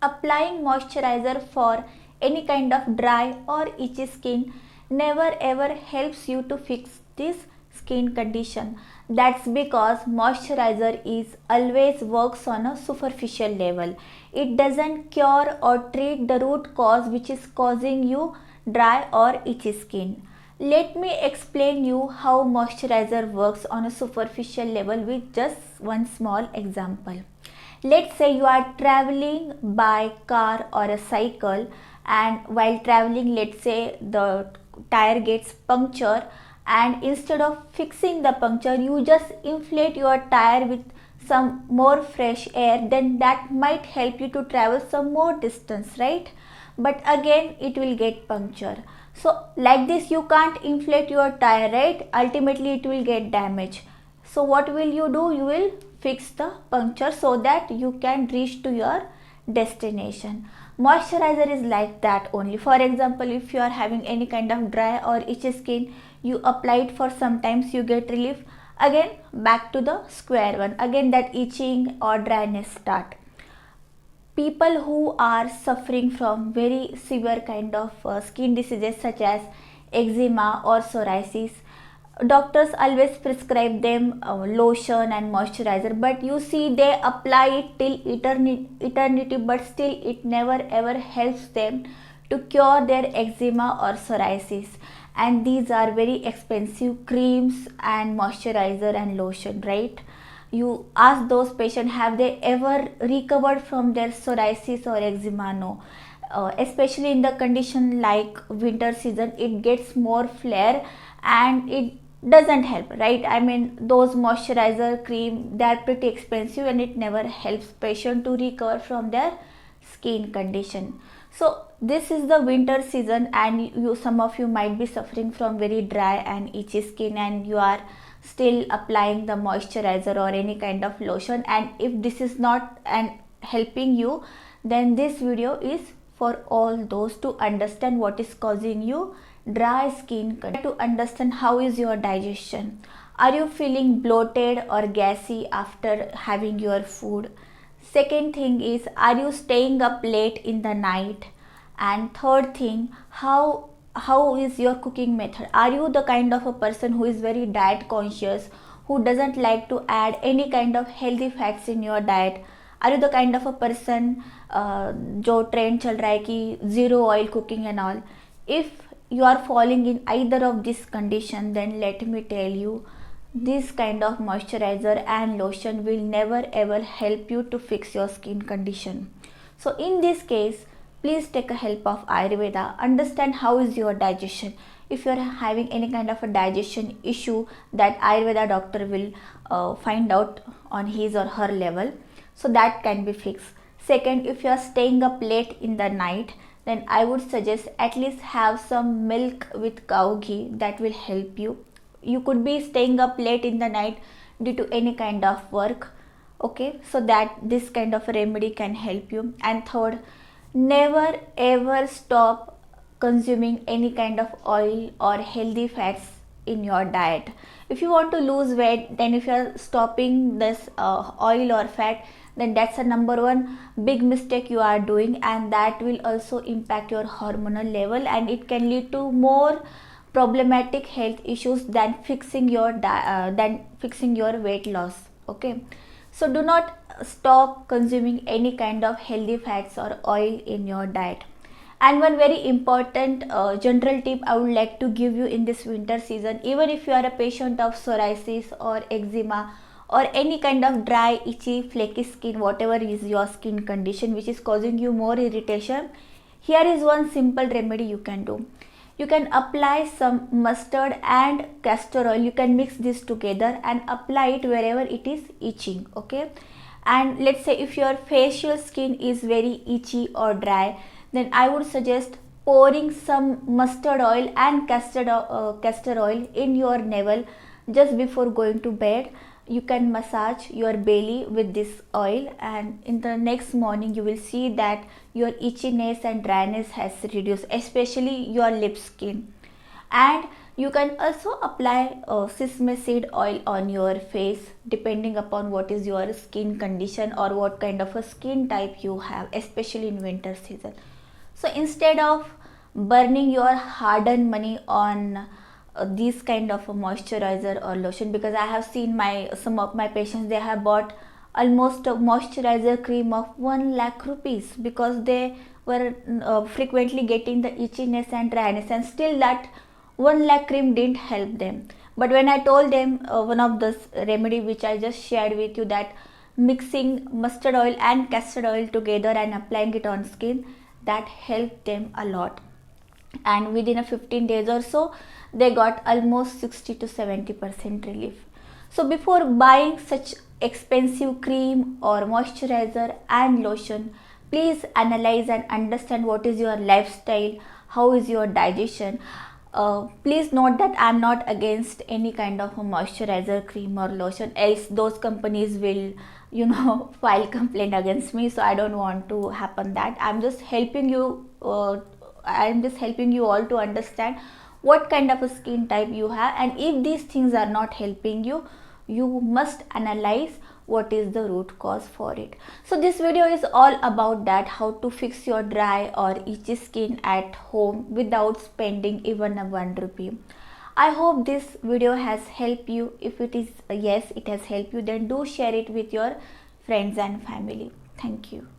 Applying moisturizer for any kind of dry or itchy skin never ever helps you to fix this skin condition. That's because moisturizer is always works on a superficial level. It doesn't cure or treat the root cause which is causing you dry or itchy skin. Let me explain you how moisturizer works on a superficial level with just one small example. Let's say you are traveling by car or a cycle, and while traveling, let's say the tire gets puncture, and instead of fixing the puncture you just inflate your tire with some more fresh air, then that might help you to travel some more distance, right? But again it will get puncture. So like this you can't inflate your tire, right? Ultimately it will get damaged. So what will you do? You will fix the puncture so that you can reach to your destination. Moisturizer is like that only. For example, if you are having any kind of dry or itchy skin, you apply it for some times, you get relief, again back to the square one, again that itching or dryness start. People who are suffering from very severe kind of skin diseases such as eczema or psoriasis, doctors always prescribe them lotion and moisturizer, but you see they apply it till eternity, but still it never ever helps them to cure their eczema or psoriasis. And these are very expensive creams and moisturizer and lotion, right? You ask those patients, have they ever recovered from their psoriasis or eczema? No. Especially in the condition like winter season, it gets more flare and it doesn't help, right? I mean, those moisturizer cream, they are pretty expensive and it never helps patient to recover from their skin condition. So this is the winter season, and you, some of you might be suffering from very dry and itchy skin, and you are still applying the moisturizer or any kind of lotion, and if this is not and helping you, then this video is for all those to understand what is causing you dry skin. To understand how is your digestion. Are you feeling bloated or gassy after having your food? Second thing is, are you staying up late in the night? And third thing, how is your cooking method? Are you the kind of a person who is very diet conscious, who doesn't like to add any kind of healthy fats in your diet? Are you the kind of a person जो trend चल रहा है कि zero oil cooking and all? If you are falling in either of this condition, then let me tell you, this kind of moisturizer and lotion will never ever help you to fix your skin condition. So in this case, please take a help of Ayurveda. Understand how is your digestion. If you are having any kind of a digestion issue, that Ayurveda doctor will find out on his or her level, so that can be fixed. Second, if you are staying up late in the night, then I would suggest at least have some milk with cow ghee. That will help you. You could be staying up late in the night due to any kind of work, okay? So that this kind of a remedy can help you. And third, never ever stop consuming any kind of oil or healthy fats in your diet. If you want to lose weight, then if you are stopping this oil or fat, then that's a number one big mistake you are doing, and that will also impact your hormonal level, and it can lead to more problematic health issues than fixing your weight loss, okay? So do not stop consuming any kind of healthy fats or oil in your diet. And one very important general tip I would like to give you in this winter season, even if you are a patient of psoriasis or eczema or any kind of dry, itchy, flaky skin, whatever is your skin condition which is causing you more irritation, here is one simple remedy you can do. You can apply some mustard and castor oil. You can mix this together and apply it wherever it is itching, okay? And let's say if your facial skin is very itchy or dry, then I would suggest pouring some mustard oil and castor oil in your navel just before going to bed. You can massage your belly with this oil, and in the next morning you will see that your itchiness and dryness has reduced, especially your lip skin. And You can also apply sesame seed oil on your face depending upon what is your skin condition or what kind of a skin type you have, especially in winter season. So instead of burning your hard-earned money on these kind of a moisturizer or lotion, because I have seen some of my patients, they have bought almost a moisturizer cream of 1 lakh rupees because they were frequently getting the itchiness and dryness, and still that 1 lakh cream didn't help them. But when I told them one of the remedy which I just shared with you, that mixing mustard oil and castor oil together and applying it on skin, that helped them a lot, and within a 15 days or so they got almost 60 to 70% relief. So before buying such expensive cream or moisturizer and lotion, please analyze and understand what is your lifestyle, how is your digestion. Please note that I am not against any kind of a moisturizer, cream or lotion, else those companies will file complaint against me. So I don't want to happen that. I'm just helping you all to understand what kind of a skin type you have, and if these things are not helping you, you must analyze what is the root cause for it. So this video is all about that, how to fix your dry or itchy skin at home without spending even a 1 rupee. I hope this video has helped you. If it is yes, it has helped you, then do share it with your friends and family. Thank you.